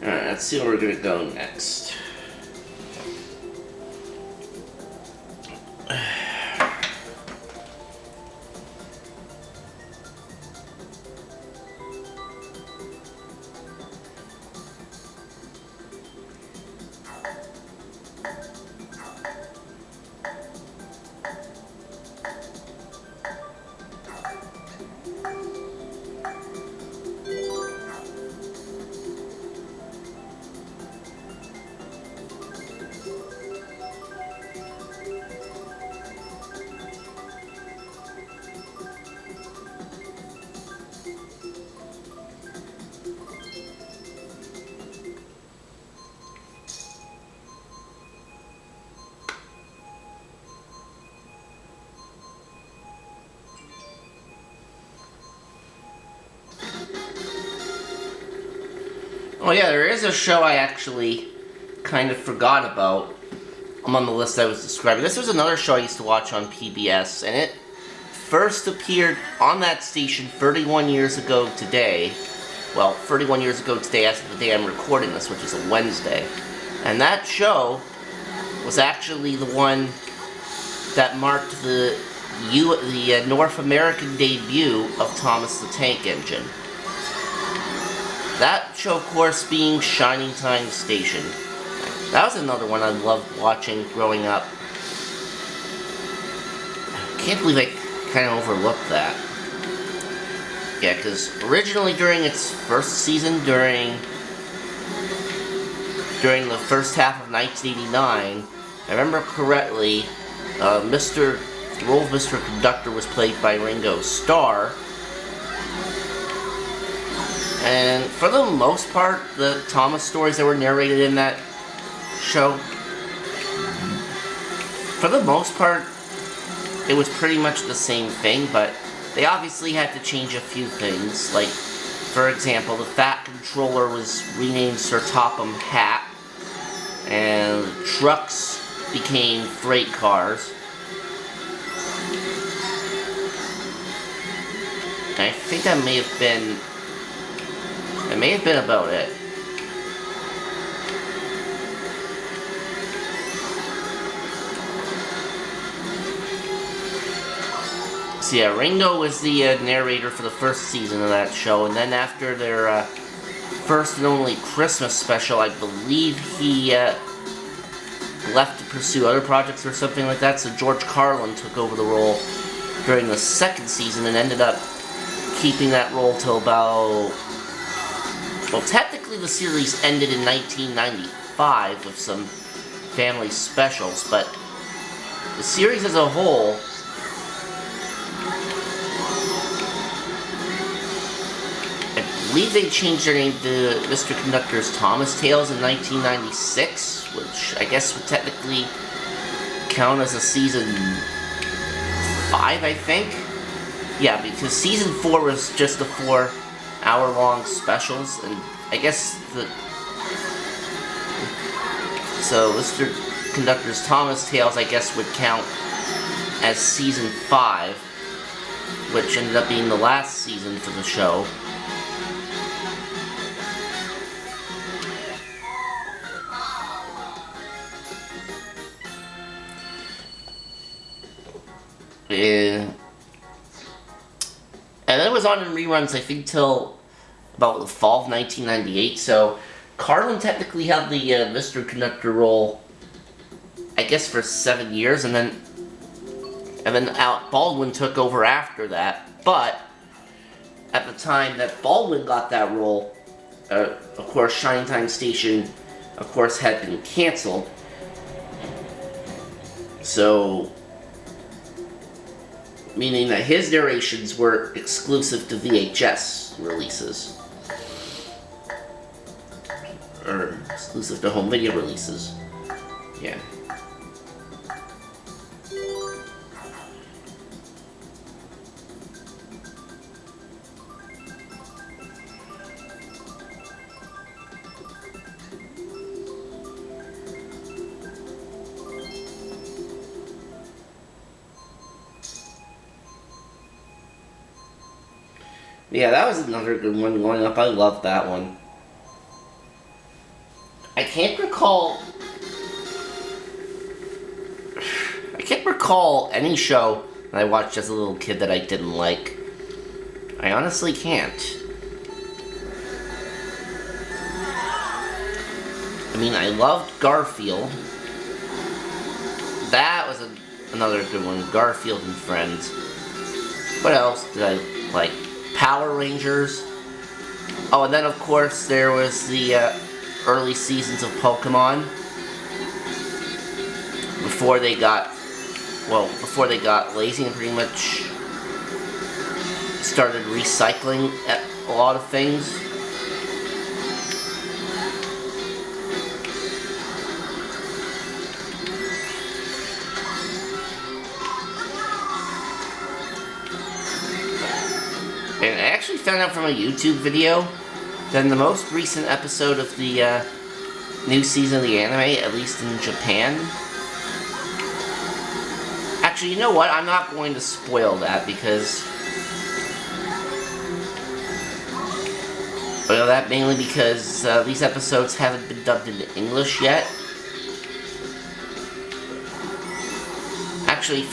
Alright, let's see where we're gonna go next. Oh yeah, there is a show I actually kind of forgot about. I'm on the list I was describing. This was another show I used to watch on PBS, and it first appeared on that station 31 years ago today. Well, 31 years ago today as of the day I'm recording this, which is a Wednesday. And that show was actually the one that marked the North American debut of Thomas the Tank Engine. That show, of course, being Shining Time Station. That was another one I loved watching growing up. Can't believe I kind of overlooked that. Yeah, because originally during its first season, during the first half of 1989, if I remember correctly, the role of Mr. Conductor was played by Ringo Starr. And for the most part, the Thomas stories that were narrated in that show, for the most part, it was pretty much the same thing, but they obviously had to change a few things. Like, for example, the Fat Controller was renamed Sir Topham Hatt, and trucks became freight cars. And I think that may have been about it. So yeah, Ringo was the narrator for the first season of that show, and then after their first and only Christmas special, I believe he left to pursue other projects or something like that, so George Carlin took over the role during the second season and ended up keeping that role till about... Well, technically the series ended in 1995 with some family specials, but the series as a whole... I believe they changed their name to Mr. Conductor's Thomas Tales in 1996, which I guess would technically count as a season 5, I think? Yeah, because season 4 was just the 4-hour-long specials, and I guess so Mr. Conductor's Thomas Tales, I guess, would count as season 5, which ended up being the last season for the show. And then it was on in reruns, I think, till about the fall of 1998, so Carlin technically held the Mr. Conductor role, I guess, for 7 years, and then Alec Baldwin took over after that. But at the time that Baldwin got that role, of course, Shining Time Station, of course, had been canceled. So, meaning that his narrations were exclusive to VHS releases. Or exclusive to home video releases. Yeah. Yeah, that was another good one growing up. I loved that one. I can't recall any show that I watched as a little kid that I didn't like. I honestly can't. I mean, I loved Garfield. That was another good one. Garfield and Friends. What else did I like? Power Rangers. Oh, and then of course there was the early seasons of Pokemon. Before they got lazy and pretty much started recycling a lot of things. And I actually found out from a YouTube video that in the most recent episode of the new season of the anime, at least in Japan... Actually, you know what? I'm not going to spoil that because... Well, that mainly because these episodes haven't been dubbed into English yet. Actually, I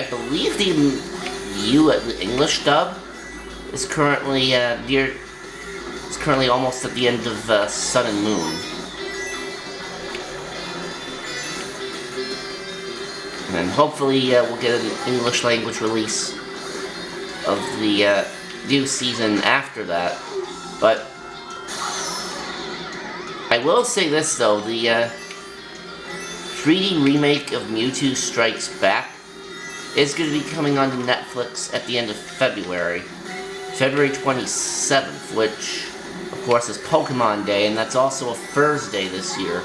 believe the English dub is currently almost at the end of Sun and Moon. And hopefully we'll get an English language release of the new season after that. But I will say this though, the 3D remake of Mewtwo Strikes Back is going to be coming onto Netflix at the end of February 27th, which of course is Pokemon Day, and that's also a Thursday this year.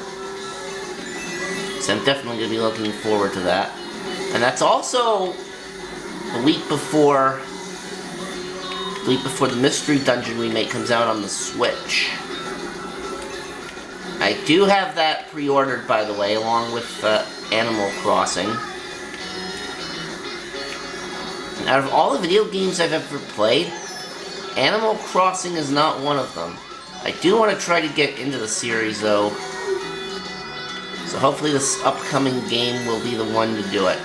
So I'm definitely going to be looking forward to that. And that's also a week before the Mystery Dungeon remake comes out on the Switch. I do have that pre-ordered, by the way, along with Animal Crossing. And out of all the video games I've ever played, Animal Crossing is not one of them. I do want to try to get into the series, though. So hopefully this upcoming game will be the one to do it.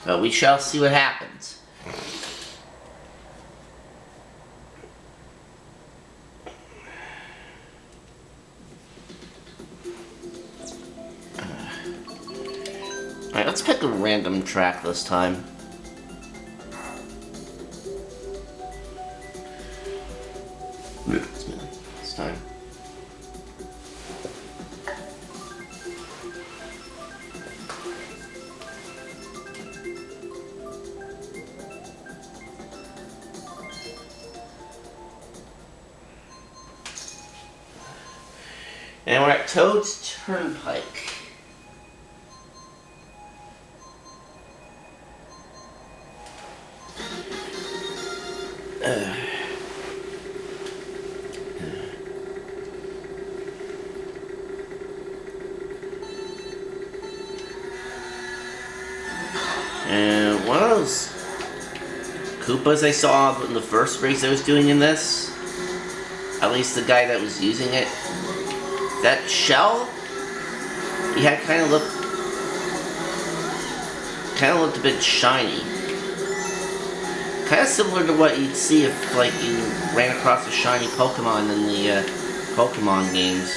But we shall see what happens. Alright, let's pick a random track this time. This time. And we're at Toad's Turnpike. And one of those Koopas I saw in the first race I was doing in this, at least the guy that was using it, that shell, he had kind of looked a bit shiny. Kind of similar to what you'd see if, like, you ran across a shiny Pokemon in the Pokemon games.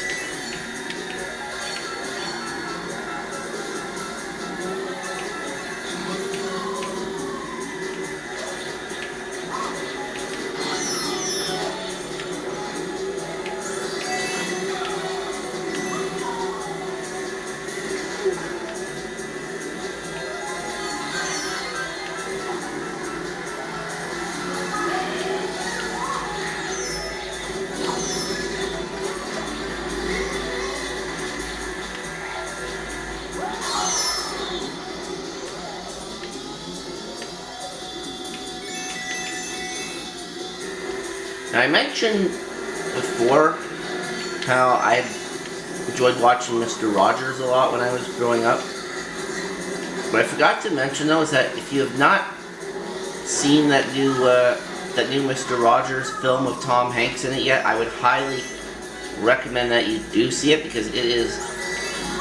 Now, I mentioned before how I enjoyed watching Mr. Rogers a lot when I was growing up. What I forgot to mention though is that if you have not seen that new Mr. Rogers film with Tom Hanks in it yet, I would highly recommend that you do see it because it is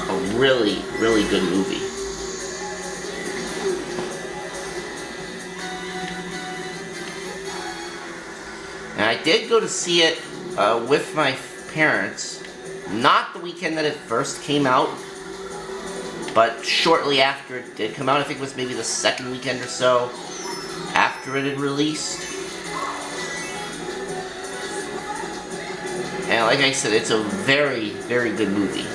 a really, really good movie. And I did go to see it with my parents, not the weekend that it first came out, but shortly after it did come out. I think it was maybe the second weekend or so after it had released. And like I said, it's a very, very good movie.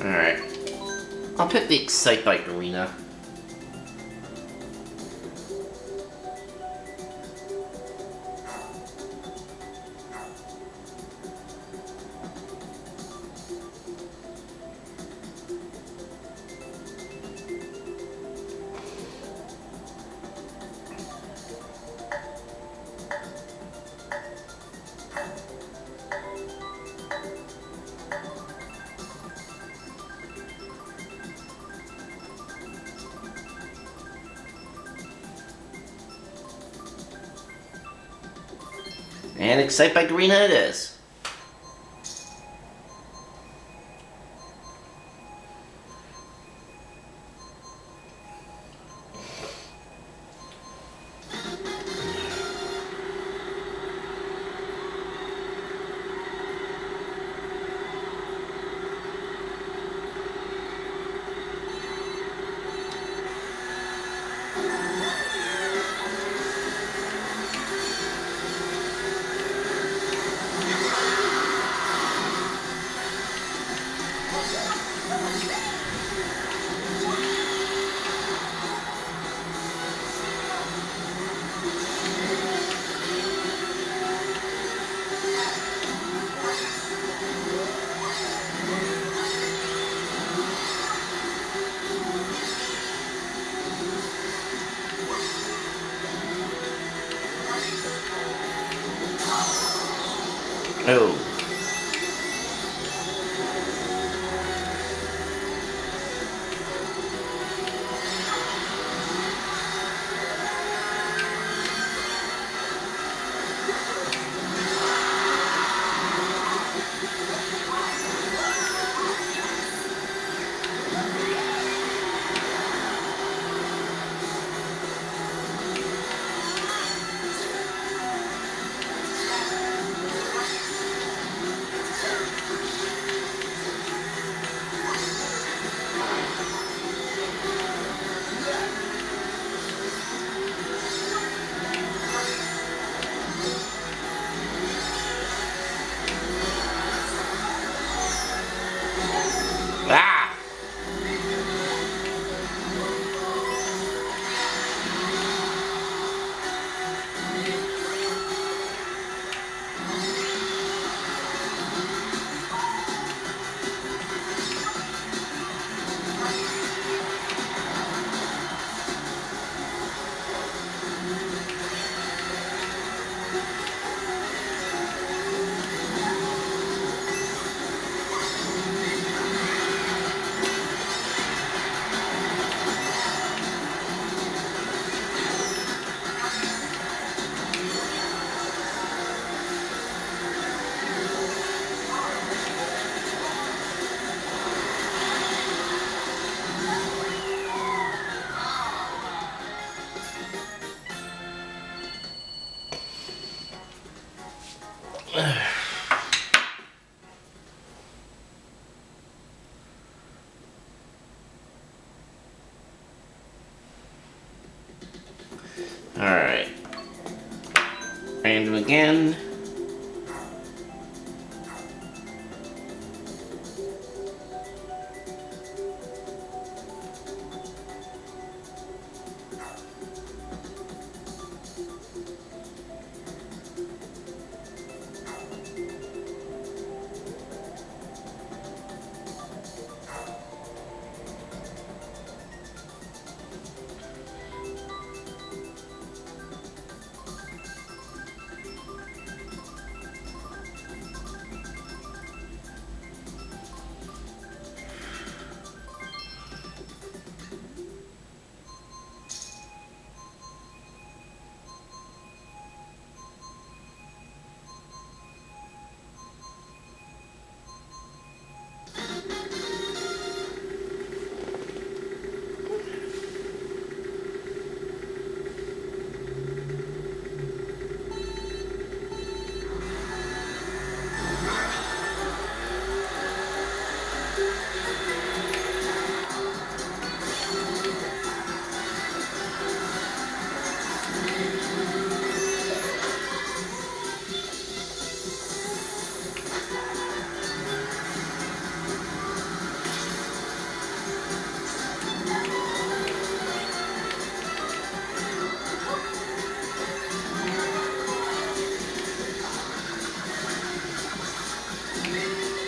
Alright. I'll pick the Excite Bike Arena. And Excite Bike Arena it is. Alright. Random again.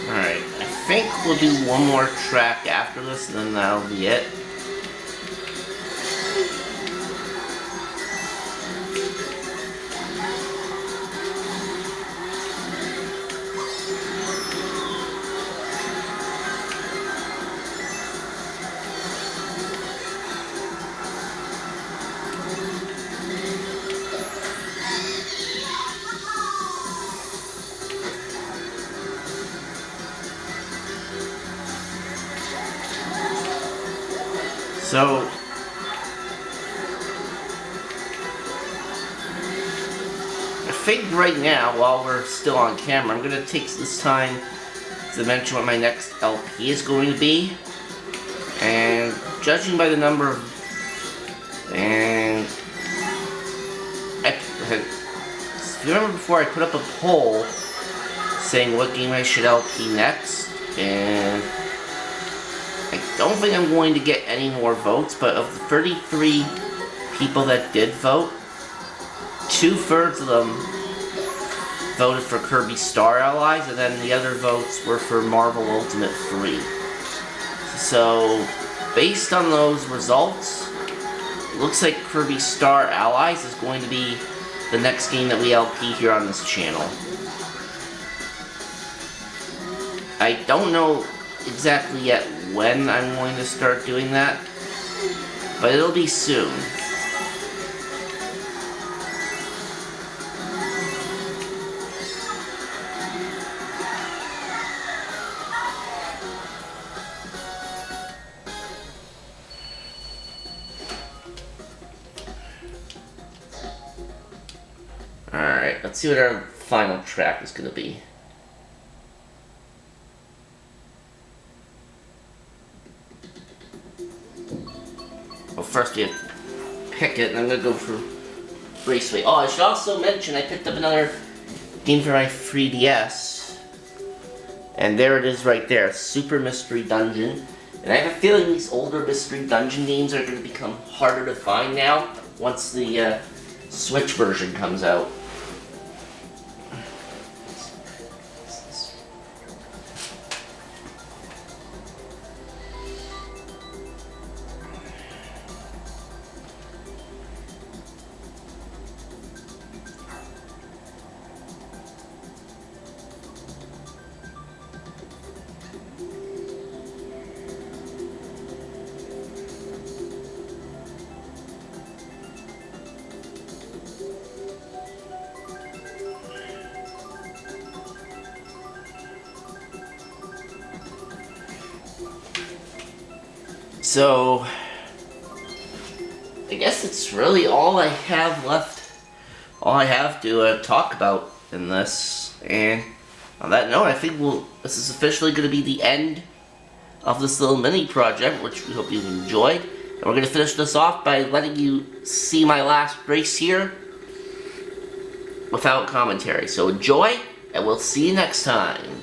Alright, I think we'll do one more track after this, and then that'll be it. So, I think right now, while we're still on camera, I'm going to take this time to mention what my next LP is going to be. And judging by the number of... And... If you remember before, I put up a poll saying what game I should LP next. And... I don't think I'm going to get any more votes, but of the 33 people that did vote, 2/3 of them voted for Kirby Star Allies, and then the other votes were for Marvel Ultimate 3. So, based on those results, it looks like Kirby Star Allies is going to be the next game that we LP here on this channel. I don't know exactly yet when I'm going to start doing that, but it'll be soon. Alright, let's see what our final track is going to be. Well, first we have to pick it, and I'm going to go for Raceway. Oh, I should also mention I picked up another game for my 3DS. And there it is right there, Super Mystery Dungeon. And I have a feeling these older Mystery Dungeon games are going to become harder to find now once the Switch version comes out. So, I guess it's really all I have left, all I have to talk about in this. And on that note, I think this is officially going to be the end of this little mini project, which we hope you enjoyed. And we're going to finish this off by letting you see my last race here without commentary. So enjoy, and we'll see you next time.